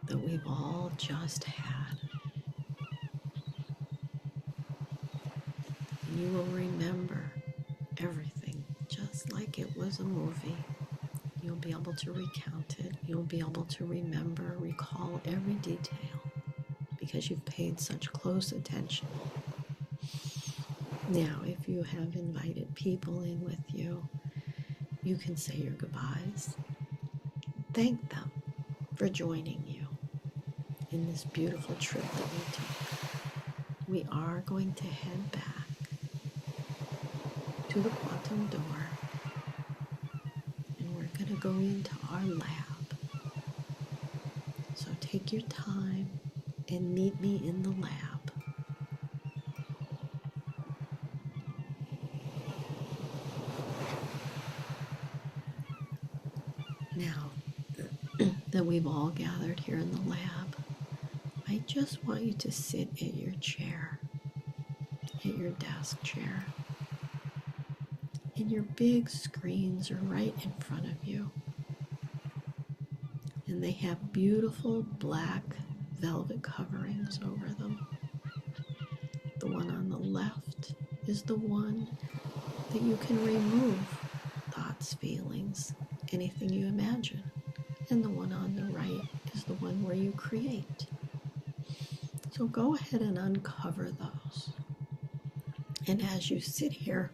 that we've all just had. And you will remember everything just like it was a movie. You'll be able to recount it. You'll be able to remember, recall every detail because you've paid such close attention. Now, if you have invited people in with you, you can say your goodbyes. Thank them for joining you in this beautiful trip that we took. We are going to head back to the quantum door, and we're going to go into our lab. So take your time and meet me in the lab. Now that we've all gathered here in the lab, I just want you to sit at your chair, at your desk chair. And your big screens are right in front of you. And they have beautiful black velvet coverings over them. The one on the left is the one that you can remove thoughts, feelings, anything you imagine. And the one on the right is the one where you create. So go ahead and uncover those. And as you sit here,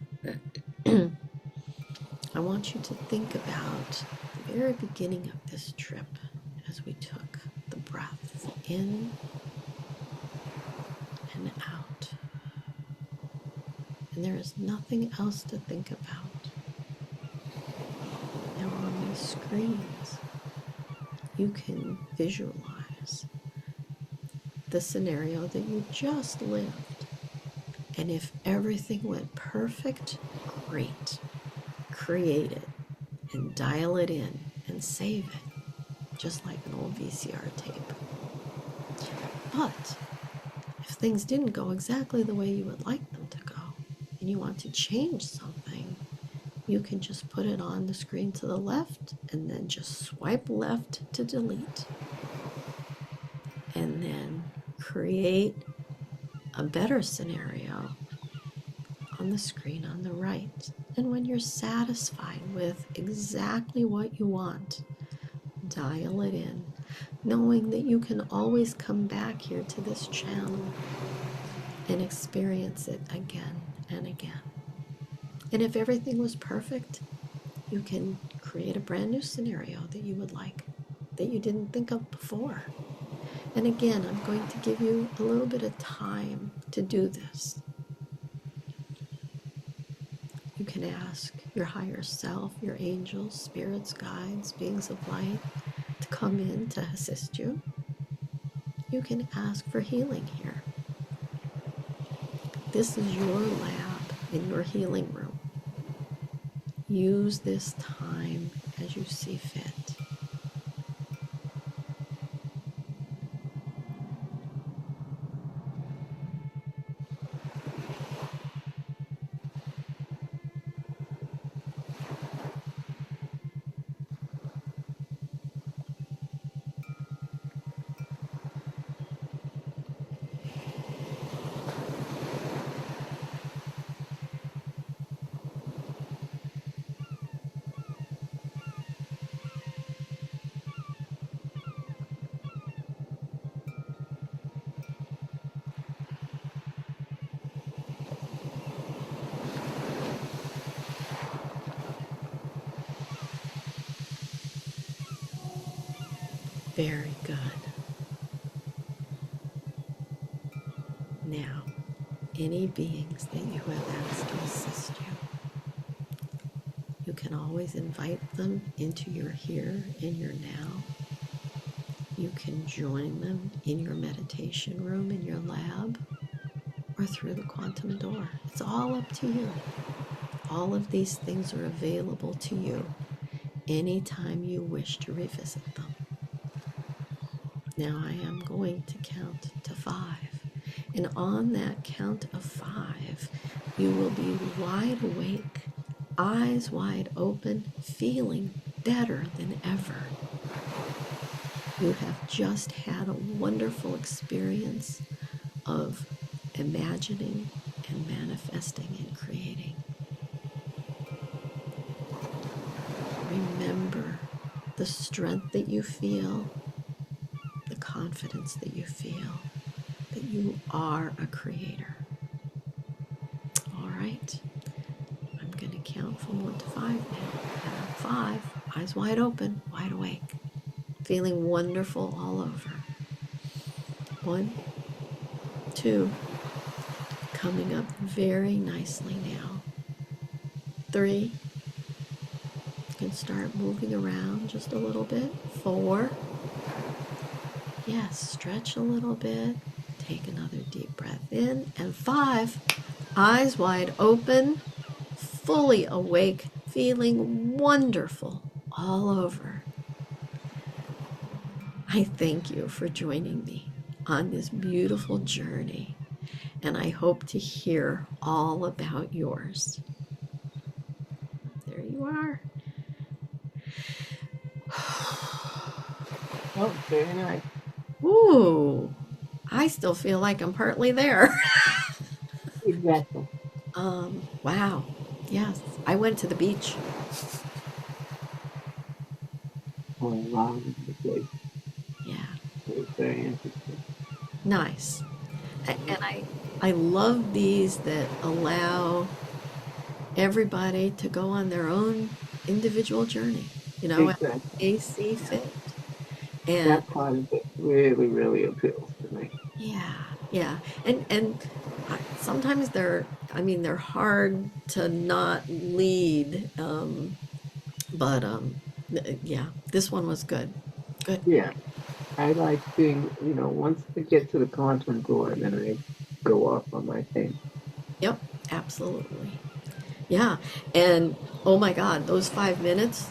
I want you to think about the very beginning of this trip as we took the breaths in and out. And there is nothing else to think about. Now on these screens, you can visualize the scenario that you just lived. And if everything went perfect, great. Create it and dial it in and save it, just like an old VCR tape. But if things didn't go exactly the way you would like them to go, and you want to change something, you can just put it on the screen to the left and then just swipe left to delete. And then create a better scenario on the screen on the right. And when you're satisfied with exactly what you want, dial it in, knowing that you can always come back here to this channel and experience it again and again. And if everything was perfect, you can create a brand new scenario that you would like, that you didn't think of before. And again, I'm going to give you a little bit of time to do this. You can ask your higher self, your angels, spirits, guides, beings of light to come in to assist you. You can ask for healing here. This is your lab in your healing room. Use this time as you see fit. Very good. Now, any beings that you have asked to assist you, you can always invite them into your here and your now. You can join them in your meditation room, in your lab, or through the quantum door. It's all up to you. All of these things are available to you anytime you wish to revisit them. Now I am going to count to 5. And on that count of 5, you will be wide awake, eyes wide open, feeling better than ever. You have just had a wonderful experience of imagining and manifesting and creating. Remember the strength that you feel, the confidence that you feel, that you are a creator. All right, I'm going to count from 1 to 5 now. And 5, eyes wide open, wide awake, feeling wonderful all over. 1, 2, coming up very nicely now. 3, you can start moving around just a little bit. 4, yes, stretch a little bit. Take another deep breath in. And 5, eyes wide open, fully awake, feeling wonderful all over. I thank you for joining me on this beautiful journey, and I hope to hear all about yours. There you are. Oh, very nice. Ooh, I still feel like I'm partly there. Exactly. Wow. Yes, I went to the beach. All around the place. Yeah, It was very interesting. nice. And I love these that allow everybody to go on their own individual journey, as Exactly. they see fit. And That part of it really, really appeals to me. yeah, yeah. And sometimes they're hard to not lead. But yeah, this one was good. Good. Yeah. I like being, once I get to the quantum door, then I go off on my thing. Yep, absolutely. Yeah. And oh my God, those 5 minutes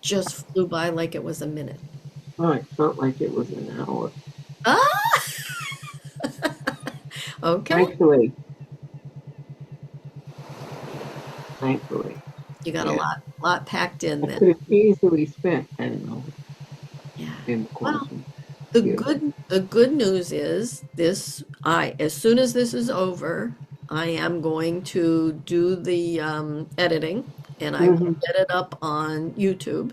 just flew by like it was a minute. Oh, it felt like it was an hour. Ah! Okay. Thankfully, thankfully. You got a Yeah. lot packed in I then. could have easily spent an hour Yeah. in the Well, quantum the field. good news is this, as soon as this is over, I am going to do the editing, and I will Mm-hmm. get it up on YouTube.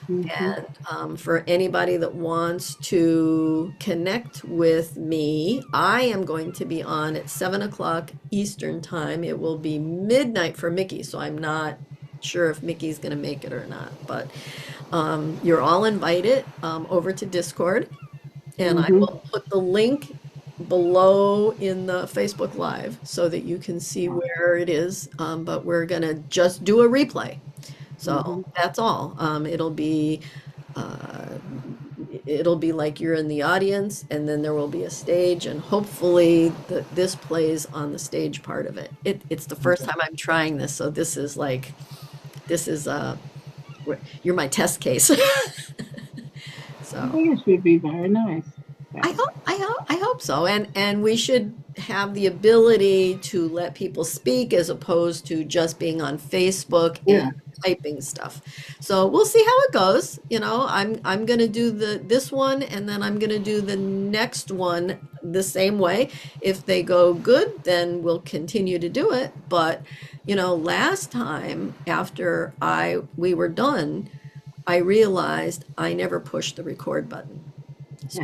Mm-hmm. And for anybody that wants to connect with me, I am going to be on at 7 o'clock Eastern time. It will be midnight for Mickey, so I'm not sure if Mickey's going to make it or not. But you're all invited over to Discord, and I Mm-hmm. will put the link below in the Facebook Live so that you can see where it is. But we're going to just do a replay. Mm-hmm. So that's all. Uh, it'll be like you're in the audience, and then there will be a stage, and hopefully this plays on the stage part of it. It's the first Okay. time I'm trying this, so this is you're my test case. I So think it should be very nice. Yeah. I hope so. And we should have the ability to let people speak as opposed to just being on Facebook and Yeah. typing stuff. So we'll see how it goes. I'm gonna do this one, and then I'm gonna do the next one the same way. If they go good, then we'll continue to do it. But last time after we were done, I realized I never pushed the record button. So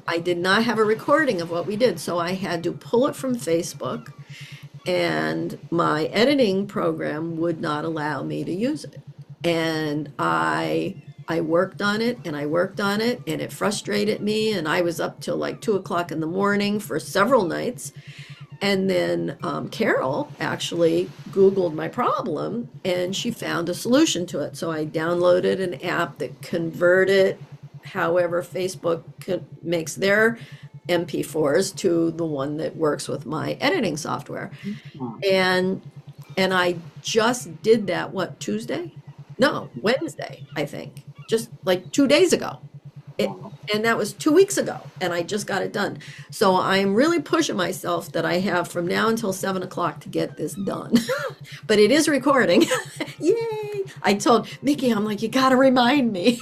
I did not have a recording of what we did. So I had to pull it from Facebook, and my editing program would not allow me to use it. And I worked on it, and I worked on it, and it frustrated me, and I was up till like 2 o'clock in the morning for several nights. And then Carol actually Googled my problem, and she found a solution to it. So I downloaded an app that converted however Facebook makes their MP4s to the one that works with my editing software. Oh, And I just did that, what, Tuesday? No, Wednesday, I think. Just like 2 days ago. It, wow. and that was 2 weeks ago, and I just got it done. So I'm really pushing myself that I have from now until 7 o'clock to get this done. But it is recording. Yay! I told Mickey, I'm like, you got to remind me.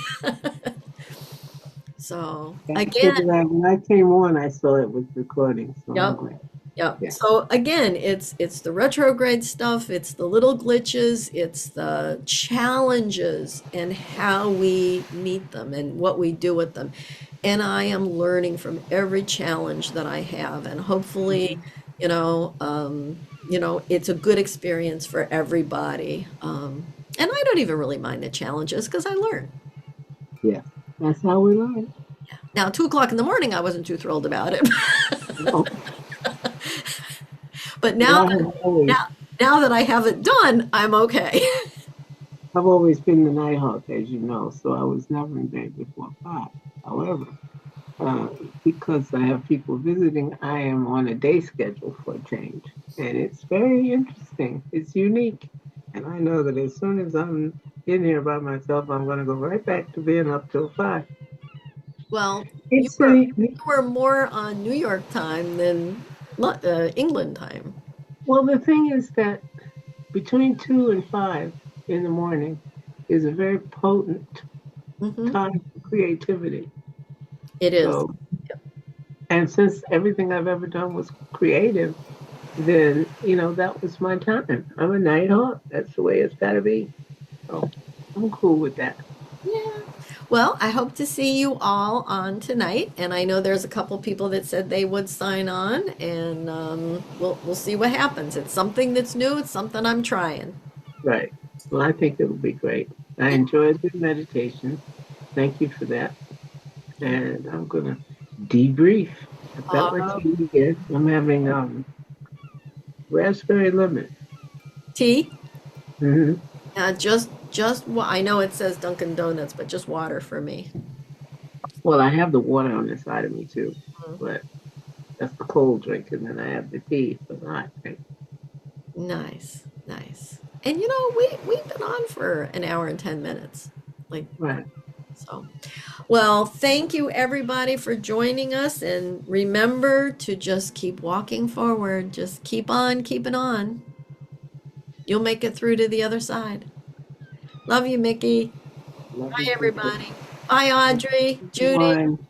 So I again, figured out when I came on, I saw it was recording, so I'm yep. glad. Yep. Yeah. So again, it's the retrograde stuff, it's the little glitches, it's the challenges and how we meet them and what we do with them. And I am learning from every challenge that I have, and hopefully, Mhm. you know, it's a good experience for everybody. And I don't even really mind the challenges because I learn. Yes, that's how we learn. Now, 2 o'clock in the morning, I wasn't too thrilled about it. No, But but now now now that I have it done, I'm okay. I've always been the nighthawk, as you know, so I was never in bed before 5. However, uh, because I have people visiting, I am on a day schedule for a change, and it's very interesting. It's unique, and I know that as soon as I'm in here by myself, I'm going to go right back to being up till 5. Well, you It's were a you were more on New York time than England time. well. The thing is that between 2 and 5 in the morning is a very potent Hmm. time for creativity. It is. So, and since everything I've ever done was creative, then that was my time. I'm a nighthawk. That's the way it's got to be. So I'm cool with that. Yeah. Well, I hope to see you all on tonight, and I know there's a couple people that said they would sign on, and we'll see what happens. It's something that's new. It's something I'm trying. Right. Well, I think it'll be great. I Yeah. enjoyed the meditation. Thank you for that. And I'm gonna debrief. I've got my Uh, tea here. I'm having raspberry lemon. tea. Hmm. I know it says Dunkin' Donuts, but just water for me. Well, I have the water on the side of me too, Mm. but that's the cold drink, and then I have the tea for the hot drink. Nice, nice. And we've been on for an hour and 10 minutes. Like Right. so. Well, thank you everybody for joining us, and remember to just keep walking forward. Just keep on keeping on. You'll make it through to the other side. Love you, Mickey. Love Bye, you too. everybody. Bye, Audrey, Judy. One.